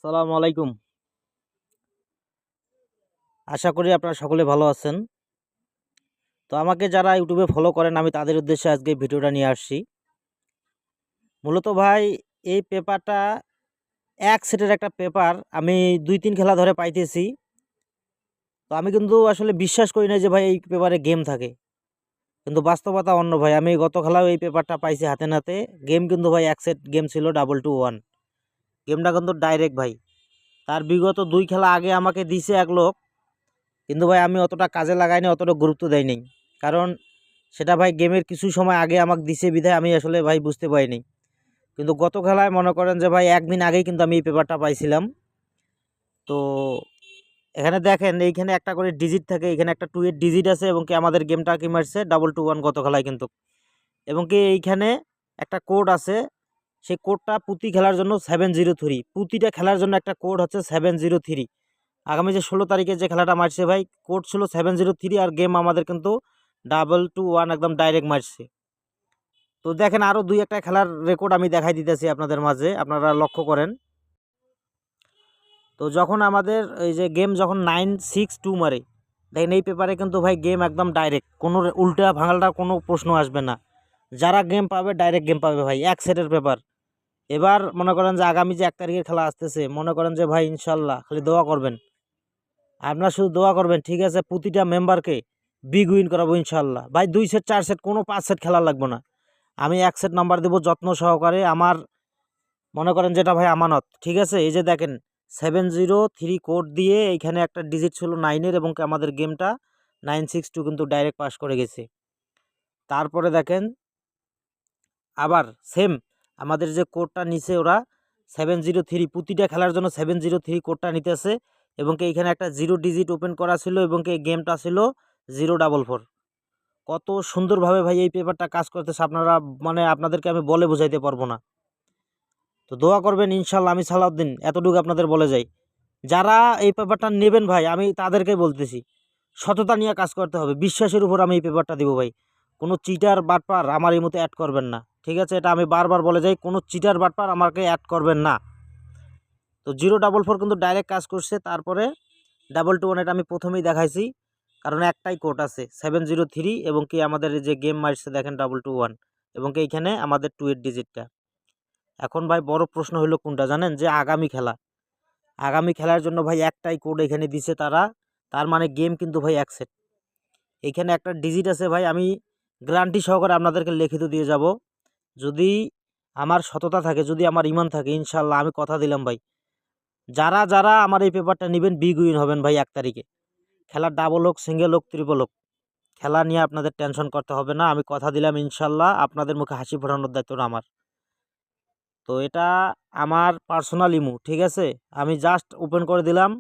আসসালামু আলাইকুম। আশা করি আপনারা সকলে ভালো আছেন। তো আমাকে যারা ইউটিউবে ফলো করেন আমি তাদের উদ্দেশ্যে আজকে ভিডিওটা নিয়ে আসছি। মূলত ভাই এই পেপারটা এক সেটের একটা পেপার আমি ২-৩ খেলা ধরে পাইতেছি। তো আমি কিন্তু আসলে বিশ্বাস করি না যে ভাই এই পেপারে গেম থাকে। কিন্তু বাস্তবতা অন্য ভাই। আমি গত খেলাও এই পেপারটা পাইছি হাতে নাতে। গেম কিন্তু ভাই এক সেট গেম ছিল 221। গেমটা কিন্তু ডাইরেক্ট ভাই। তার বিগত ২ খেলা আগে আমাকে দিছে এক লোক। কিন্তু ভাই আমি অতটা কাজে লাগাইনি, অতটা গুরুত্ব দেই নাই। কারণ সেটা ভাই গেমের কিছু সময় আগে আমাকে দিছে বিধায় আমি আসলে ভাই বুঝতে পারিনি। কিন্তু গত খেলায় মনে করেন যে ভাই একদিন আগেই কিন্তু আমি এই পেপারটা পাইছিলাম। তো এখানে দেখেন এইখানে একটা করে ডিজিট থাকে, এখানে একটা 2 এর ডিজিট আছে এবং কি আমাদের গেমটা কি মারছে 221 গত খেলায় কিন্তু। এবং কি এইখানে একটা কোড আছে, সেই কোডটা প্রতি খেলার জন্য 703, প্রতিটা খেলার জন্য একটা কোড হচ্ছে 703। আগামী যে 16 তারিখে যে খেলাটা মারছে ভাই কোড ছিল 703 আর গেম আমাদের কিন্তু 221 একদম ডাইরেক্ট মারছে। তো দেখেন আরও 2-1টা খেলার রেকর্ড আমি দেখাই দিতেছি আপনাদের মাঝে, আপনারা লক্ষ্য করেন। তো যখন আমাদের এই যে গেম যখন 962 মারে, দেখেন এই পেপারে কিন্তু ভাই গেম একদম ডাইরেক্ট, কোনো উল্টা ভাঙালটা কোনো প্রশ্ন আসবে না। যারা গেম পাবে ডাইরেক্ট গেম পাবে ভাই, এক সেটের পেপার। এবার মনে করেন যে আগামী যে 1 তারিখের খেলা আসতেছে, মনে করেন যে ভাই ইনশাল্লাহ খালি দোয়া করবেন, আপনারা শুধু দোয়া করবেন, ঠিক আছে? প্রতিটা মেম্বারকে বিগ উইন করাবো ইনশাল্লাহ ভাই। 2 সেট 4 সেট কোনো 5 সেট খেলা লাগবে না। আমি 1 সেট নাম্বার দেবো যত্ন সহকারে, আমার মনে করেন যেটা ভাই আমানত, ঠিক আছে? এই যে দেখেন 703 কোড দিয়ে এইখানে একটা ডিজিট ছিল 9-এর এবং আমাদের গেমটা 962 কিন্তু ডাইরেক্ট পাস করে গেছে। তারপরে দেখেন আবার সেম আমাদের যে কোডটা নিছে ওরা 703, প্রতিটা খেলার জন্য 703 কোডটা নিতেছে এবং এইখানে একটা 0 ডিজিট ওপেন করা ছিল এবং এই গেমটা ছিল 044। কত সুন্দরভাবে ভাই এই পেপারটা কাজ করতেছে, আপনারা মানে আপনাদেরকে আমি বলে বোঝাইতে পারবো না। তো দোয়া করবেন ইনশাল্লাহ, আমি সালাউদ্দিন এতটুকু আপনাদের বলে যাই। যারা এই পেপারটা নেবেন ভাই আমি তাদেরকেই বলতেছি, সততা নিয়ে কাজ করতে হবে, বিশ্বাসের উপর আমি এই পেপারটা দিব ভাই। কোনো চিটার বাটপার আমার এই মতো অ্যাড করবেন না, ঠিক আছে? এটা আমি বারবার বলে যাই, কোনো চিটার বাটপার আমাকে অ্যাড করবেন না। তো 044 কিন্তু ডাইরেক্ট কাজ করছে। তারপরে 221 এটা আমি প্রথমেই দেখাইছি, কারণ একটাই কোড আছে 703 এবং কি আমাদের যে গেম মারছে দেখেন 221 এবং কি এইখানে আমাদের 2 এর ডিজিটটা। এখন ভাই বড় প্রশ্ন হলো কোনটা জানেন? যে আগামী খেলার জন্য ভাই একটাই কোড এখানে দিছে তারা, তার মানে গেম কিন্তু ভাই এক সেট। এইখানে একটা ডিজিট আছে ভাই, আমি গ্যারান্টি সহকারে আপনাদেরকে লিখিত দিয়ে যাব, যদি আমার সততা থাকে, যদি আমার ইমান থাকে, ইনশাল্লাহ আমি কথা দিলাম ভাই, যারা যারা আমার এই পেপারটা নেবেন বিগ উইন হবেন ভাই 1 তারিখে। খেলা ডাবল হোক, সিঙ্গেল হোক, ট্রিপল হোক, খেলা নিয়ে আপনাদের টেনশন করতে হবে না। আমি কথা দিলাম ইনশাল্লাহ আপনাদের মুখে হাসি ফোটানোর দায়িত্বটা আমার। তো এটা আমার পার্সোনাল ইমো, ঠিক আছে? আমি জাস্ট ওপেন করে দিলাম।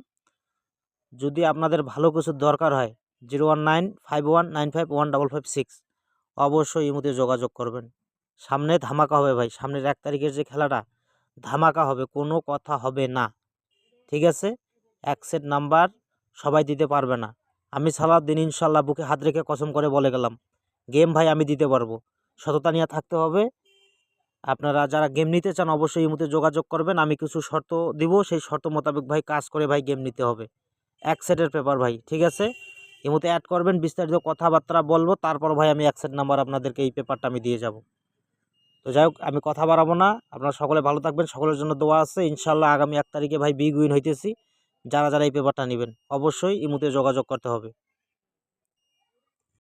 যদি আপনাদের ভালো কিছুর দরকার হয় 01951951556 অবশ্যই ইমোতে যোগাযোগ করবেন। সামনে ধামাকা হবে ভাই, সামনের 1 তারিখের যে খেলাটা ধামাকা হবে, কোনো কথা হবে না, ঠিক আছে? এক সেট নাম্বার সবাই দিতে পারবে না। আমি সালাউদ্দিন ইনশাল্লাহ বুকে হাত রেখে কসম করে বলে গেলাম, গেম ভাই আমি দিতে পারবো। সততা নিয়ে থাকতে হবে। আপনারা যারা গেম নিতে চান অবশ্যই এই মুহূর্তে যোগাযোগ করবেন, আমি কিছু শর্ত দিব, সেই শর্ত মোতাবেক ভাই কাজ করে ভাই গেম নিতে হবে। এক সেটের পেপার ভাই, ঠিক আছে? এই মুহূর্তে অ্যাড করবেন, বিস্তারিত কথাবার্তা বলবো, তারপর ভাই আমি এক সেট নাম্বার আপনাদেরকে এই পেপারটা আমি দিয়ে যাব। তো যাই হোক আমি কথা বাড়াবো না, আপনারা সকলে ভালো থাকবেন, সকলের জন্য দোয়া আছে। ইনশাল্লাহ আগামী 1 তারিখে ভাই বিগ উইন হইতেছি। যারা যারা এই পেপারটা নেবেন অবশ্যই এই মুহূর্তে যোগাযোগ করতে হবে।